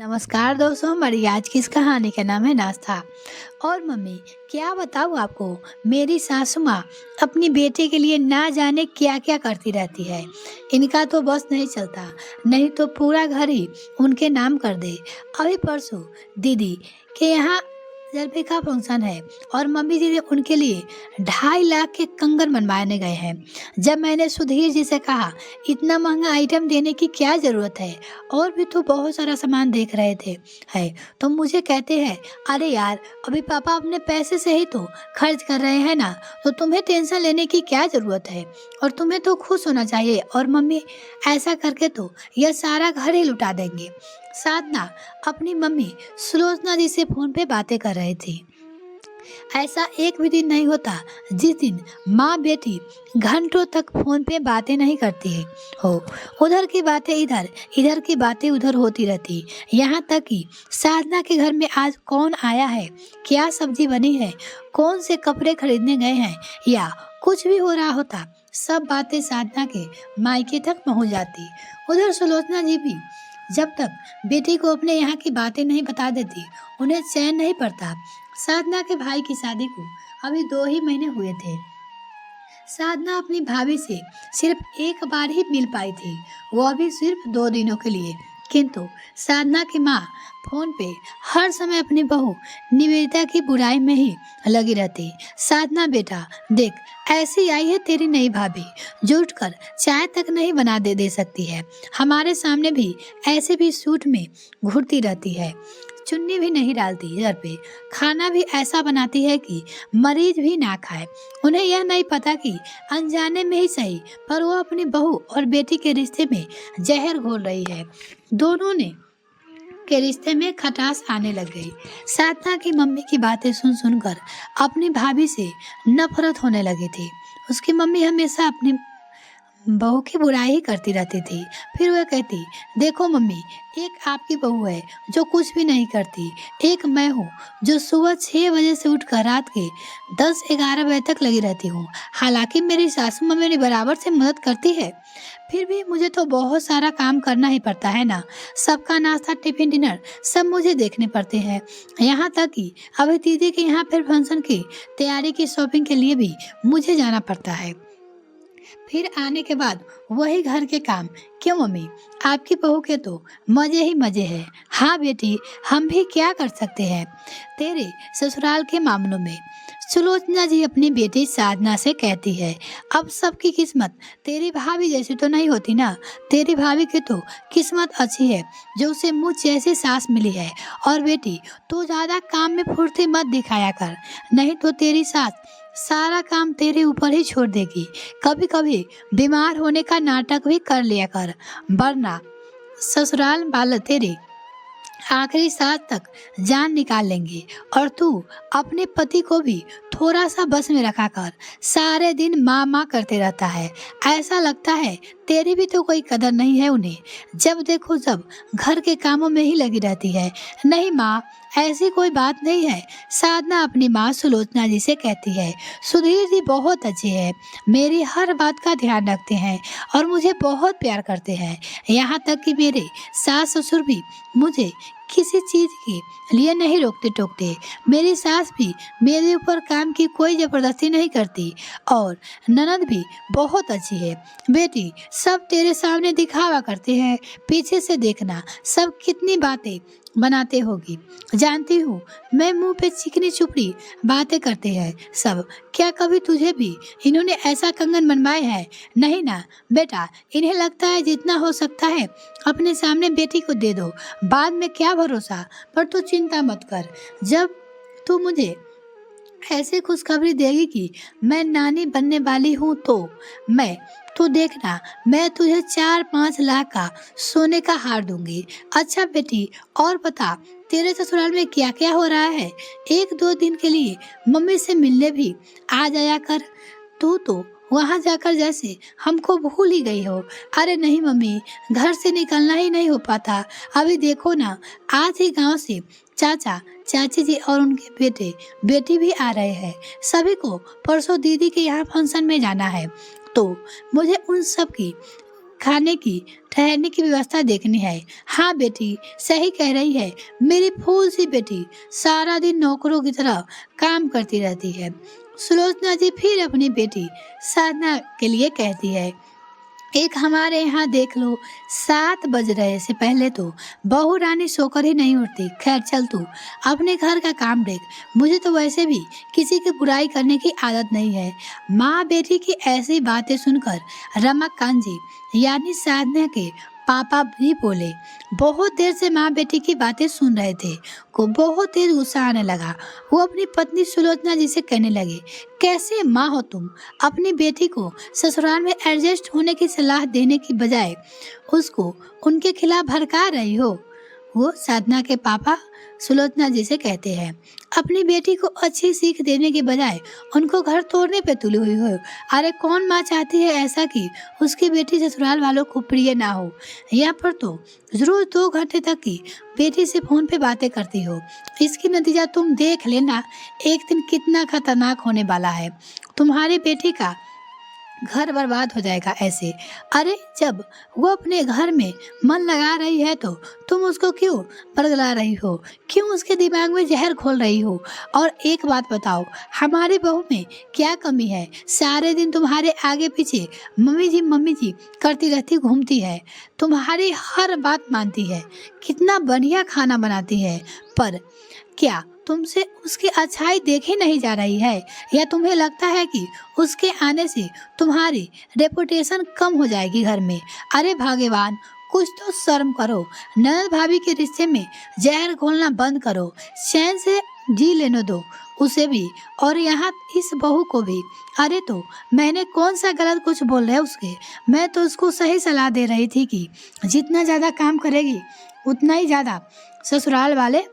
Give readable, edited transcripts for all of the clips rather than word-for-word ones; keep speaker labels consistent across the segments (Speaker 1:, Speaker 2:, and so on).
Speaker 1: नमस्कार दोस्तों, हमारी आज की इस कहानी का नाम है नाश्ता। और मम्मी, क्या बताऊँ आपको, मेरी सासू माँ अपनी बेटे के लिए ना जाने क्या क्या करती रहती है। इनका तो बस नहीं चलता, नहीं तो पूरा घर ही उनके नाम कर दे। अभी परसों दीदी के यहाँ जलपे का फंक्शन है और मम्मी जी ने उनके लिए 2.5 लाख के कंगन बनवाने गए हैं। जब मैंने सुधीर जी से कहा इतना महंगा आइटम देने की क्या ज़रूरत है, और भी तो बहुत सारा सामान देख रहे थे, है तो मुझे कहते हैं अरे यार, अभी पापा अपने पैसे से ही तो खर्च कर रहे हैं ना, तो तुम्हें टेंशन लेने की क्या ज़रूरत है, और तुम्हें तो खुश होना चाहिए। और मम्मी, ऐसा करके तो यह सारा घर ही लुटा देंगे। साधना अपनी मम्मी सुलोचना जी से फोन पे बातें कर रही थी। ऐसा एक भी दिन नहीं होता जिस दिन माँ बेटी घंटों तक फोन पे बातें नहीं करती है हो। उधर की बातें इधर, इधर की बातें उधर होती रहती। यहाँ तक कि साधना के घर में आज कौन आया है, क्या सब्जी बनी है, कौन से कपड़े खरीदने गए हैं, या कुछ भी हो रहा होता, सब बातें साधना के मायके तक पहुँच जाती। उधर सुलोचना जी भी जब तक बेटी को अपने यहाँ की बातें नहीं बता देती, उन्हें चैन नहीं पड़ता। साधना के भाई की शादी को अभी 2 ही महीने हुए थे। साधना अपनी भाभी से सिर्फ एक बार ही मिल पाई थी, वो भी सिर्फ 2 दिनों के लिए। किंतु साधना की माँ फोन पे हर समय अपनी बहू निवेदिता की बुराई में ही लगी रहती। साधना बेटा देख, ऐसी आई है तेरी नई भाभी, जो उठकर चाय तक नहीं बना दे सकती है। हमारे सामने भी ऐसे भी सूट में घूरती रहती है, चुन्नी भी नहीं डालती घर पे, खाना भी ऐसा बनाती है कि मरीज भी ना खाए। उन्हें यह नहीं पता कि अनजाने में ही सही, पर वो अपनी बहू और बेटी के रिश्ते में जहर घोल रही है। दोनों ने के रिश्ते में खटास आने लग गई। साधना की मम्मी की बातें सुन सुनकर अपनी भाभी से नफरत होने लगी थी। उसकी मम्मी हमेशा अपनी बहू की बुराई ही करती रहती थी। फिर वह कहती, देखो मम्मी, एक आपकी बहू है जो कुछ भी नहीं करती, एक मैं हूँ जो सुबह 6 बजे से उठकर रात के 10-11 बजे तक लगी रहती हूँ। हालांकि मेरी सासू माँ मेरी बराबर से मदद करती है, फिर भी मुझे तो बहुत सारा काम करना ही पड़ता है ना। सबका नाश्ता, टिफिन, डिनर सब मुझे देखने पड़ते हैं। यहाँ तक कि अभी दीदी के यहाँ फिर फंक्शन की तैयारी की शॉपिंग के लिए भी मुझे जाना पड़ता है। फिर आने के बाद वही घर के काम। क्यों मम्मी, आपकी बहू के तो मजे ही मजे हैं। हाँ बेटी, हम भी क्या कर सकते हैं तेरे ससुराल के मामलों में। सुलोचना जी अपनी बेटी साधना से कहती है, अब सबकी किस्मत तेरी भाभी जैसी तो नहीं होती ना। तेरी भाभी की तो किस्मत अच्छी है जो उसे मुझ जैसी सास मिली है। और बेटी, तू ज्यादा काम में फुर्ती मत दिखाया कर, नहीं तो तेरी सास सारा काम तेरे ऊपर ही छोड़ देगी। कभी कभी बीमार होने का नाटक भी कर लिया कर, वरना ससुराल वाले तेरे आखिरी सांस तक जान निकाल लेंगे। और तू अपने पति को भी थोड़ा सा बस में रखा कर, सारे दिन माँ माँ करते रहता है। ऐसा लगता है तेरी भी तो कोई कदर नहीं है उन्हें, जब देखो जब घर के कामों में ही लगी रहती है। नहीं माँ, ऐसी कोई बात नहीं है। साधना अपनी माँ सुलोचना जी से कहती है, सुधीर जी बहुत अच्छे हैं, मेरी हर बात का ध्यान रखते हैं और मुझे बहुत प्यार करते हैं। यहाँ तक कि मेरे सास ससुर भी मुझे किसी चीज के लिए नहीं रोकते टोकते। मेरी सास भी मेरे ऊपर काम की कोई जबरदस्ती नहीं करती, और ननद भी बहुत अच्छी है। बेटी, सब तेरे सामने दिखावा करते हैं, पीछे से देखना सब कितनी बातें बनाते होगी। जानती हूँ मैं मुंह पे चिकनी चुपड़ी बातें करते हैं सब। क्या कभी तुझे भी इन्होंने ऐसा कंगन बनवाए हैं? नहीं ना बेटा, इन्हें लगता है जितना हो सकता है अपने सामने बेटी को दे दो, बाद में क्या भरोसा। पर तू चिंता मत कर, जब तू मुझे ऐसे खुशखबरी देगी कि मैं नानी बनने वाली हूँ तो देखना, मैं तुझे 4-5 लाख का सोने का हार दूंगी। अच्छा बेटी, और बता तेरे ससुराल में क्या क्या हो रहा है? 1-2 दिन के लिए मम्मी से मिलने भी आ जाया कर। तू तो वहाँ जाकर जैसे हमको भूल ही गई हो। अरे नहीं मम्मी, घर से निकलना ही नहीं हो पाता। अभी देखो ना, आज ही गांव से चाचा चाची जी और उनके बेटे बेटी भी आ रहे हैं। सभी को परसों दीदी के यहाँ फंक्शन में जाना है, तो मुझे उन सब की खाने की, ठहरने की व्यवस्था देखनी है। हाँ बेटी, सही कह रही है मेरी फूल सी बेटी, सारा दिन नौकरों की तरह काम करती रहती है। सुलोचना जी फिर अपनी बेटी साधना के लिए कहती है, एक हमारे यहाँ देख लो, 7 बज रहे से पहले तो बहू रानी सोकर ही नहीं उठती। खैर चल तू अपने घर का काम देख, मुझे तो वैसे भी किसी की बुराई करने की आदत नहीं है। माँ बेटी की ऐसी बातें सुनकर रमाकांत जी यानी साधना के पापा भी बोले। बहुत देर से माँ बेटी की बातें सुन रहे थे को बहुत तेज गुस्सा आने लगा। वो अपनी पत्नी सुलोचना जी से कहने लगे, कैसे माँ हो तुम? अपनी बेटी को ससुराल में एडजस्ट होने की सलाह देने की बजाय उसको उनके खिलाफ भड़का रही हो। वो साधना के पापा सुलोचना जी से कहते हैं, अपनी बेटी को अच्छी सीख देने के बजाय उनको घर तोड़ने पे तुली हुई हो। अरे कौन माँ चाहती है ऐसा कि उसकी बेटी ससुराल वालों को प्रिय ना हो? यहाँ पर तो रोज 2 घंटे तक की बेटी से फोन पे बातें करती हो। इसकी नतीजा तुम देख लेना, एक दिन कितना खतरनाक होने वाला है। तुम्हारी बेटी का घर बर्बाद हो जाएगा ऐसे। अरे जब वो अपने घर में मन लगा रही है तो तुम उसको क्यों बरगला रही हो? क्यों उसके दिमाग में जहर घोल रही हो? और एक बात बताओ, हमारी बहू में क्या कमी है? सारे दिन तुम्हारे आगे पीछे मम्मी जी करती रहती घूमती है, तुम्हारी हर बात मानती है, कितना बढ़िया खाना बनाती है, पर क्या तुमसे उसकी अच्छाई देखी नहीं जा रही है? या तुम्हें लगता है कि उसके आने से तुम्हारी रेपुटेशन कम हो जाएगी घर में? अरे भगवान, कुछ तो शर्म करो। ननद भाभी के रिश्ते में जहर घोलना बंद करो, चैन से जी लेने दो उसे भी और यहाँ इस बहू को भी। अरे तो मैंने कौन सा गलत कुछ बोल रहे उसके? मैं तो उसको सही सलाह दे रही थी कि जितना ज़्यादा काम करेगी उतना ही ज़्यादा ससुराल वाले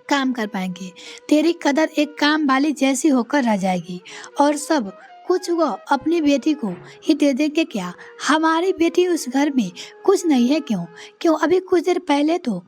Speaker 1: काम कर पाएंगे। तेरी कदर एक काम वाली जैसी होकर रह जाएगी और सब कुछ वो अपनी बेटी को ही दे देंगे क्या? हमारी बेटी उस घर में कुछ नहीं है। क्यों अभी कुछ देर पहले तो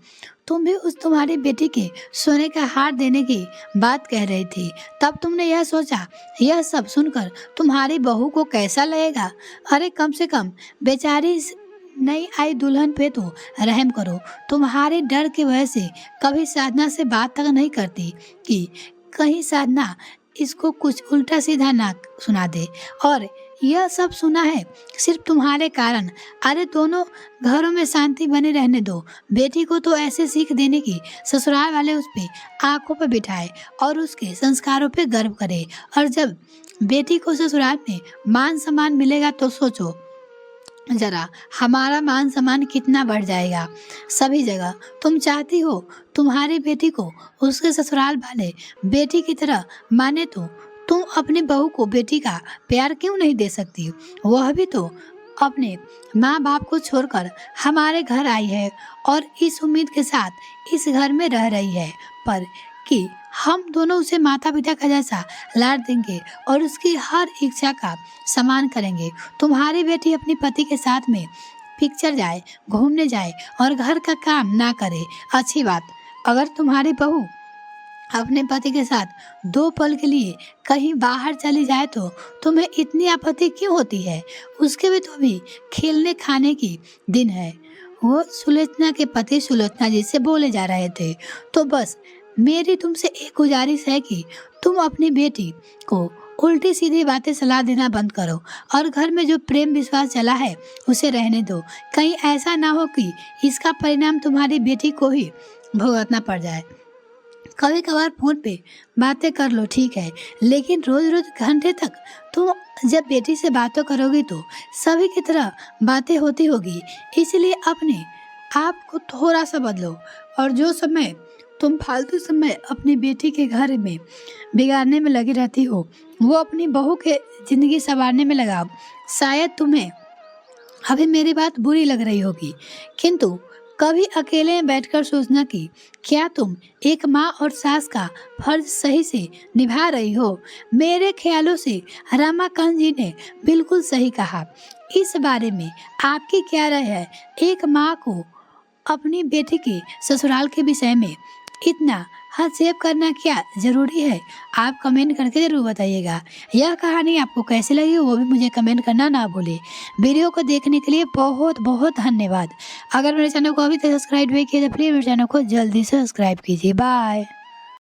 Speaker 1: तुम भी उस तुम्हारी बेटी के सोने का हार देने की बात कह रही थी। तब तुमने यह सोचा, यह सब सुनकर तुम्हारी बहू को कैसा लगेगा? अरे कम से कम बेचारी इस नई आई दुल्हन पे तो रहम करो। तुम्हारे डर की वजह से कभी साधना से बात तक नहीं करती कि कहीं साधना इसको कुछ उल्टा सीधा ना सुना दे, और यह सब सुना है सिर्फ तुम्हारे कारण। अरे दोनों घरों में शांति बने रहने दो। बेटी को तो ऐसे सीख देने की ससुराल वाले उस पे आंखों पे बिठाए और उसके संस्कारों पे गर्व करे, और जब बेटी को ससुराल में मान सम्मान मिलेगा तो सोचो जरा हमारा मान सम्मान कितना बढ़ जाएगा सभी जगह। तुम चाहती हो तुम्हारी बेटी को उसके ससुराल वाले बेटी की तरह माने, तो तुम अपनी बहू को बेटी का प्यार क्यों नहीं दे सकती? वह भी तो अपने माँ बाप को छोड़कर हमारे घर आई है और इस उम्मीद के साथ इस घर में रह रही है पर कि हम दोनों उसे माता पिता का जैसा लाड देंगे और उसकी हर इच्छा का सम्मान करेंगे। तुम्हारी बेटी अपने पति के साथ में पिक्चर जाए, घूमने जाए और घर का काम ना करे, अच्छी बात। अगर तुम्हारी बहू अपने पति के साथ 2 पल के लिए कहीं बाहर चली जाए तो तुम्हें इतनी आपत्ति क्यों होती है? उसके भी तो अभी खेलने खाने की दिन है। वो सुलोचना के पति सुलोचना जी से बोले जा रहे थे। तो बस मेरी तुमसे एक गुजारिश है कि तुम अपनी बेटी को उल्टी सीधी बातें सलाह देना बंद करो और घर में जो प्रेम विश्वास चला है उसे रहने दो। कहीं ऐसा ना हो कि इसका परिणाम तुम्हारी बेटी को ही भुगतना पड़ जाए। कभी कभार फोन पे बातें कर लो ठीक है, लेकिन रोज रोज घंटे तक तुम जब बेटी से बातें करोगी तो सभी की तरह बातें होती होगी। इसलिए अपने आप को थोड़ा सा बदलो और जो समय तुम फालतू समय अपनी बेटी के घर में बिगाड़ने में लगी रहती हो वो अपनी बहू के जिंदगी संवारने में लगाओ। शायद तुम्हें अभी मेरी बात बुरी लग रही होगी, किंतु कभी अकेले में बैठकर सोचना कि क्या तुम एक माँ और सास का फर्ज सही से निभा रही हो। मेरे ख्यालों से रमाकांत जी ने बिल्कुल सही कहा। इस बारे में आपकी क्या राय है? एक माँ को अपनी बेटी के ससुराल के विषय में इतना हाँ, सेव करना क्या ज़रूरी है? आप कमेंट करके ज़रूर बताइएगा। यह कहानी आपको कैसी लगी वो भी मुझे कमेंट करना ना भूलें। वीडियो को देखने के लिए बहुत-बहुत धन्यवाद। अगर मेरे चैनल को अभी तक सब्सक्राइब नहीं किया तो प्लीज़ मेरे चैनल को जल्दी से सब्सक्राइब कीजिए। बाय।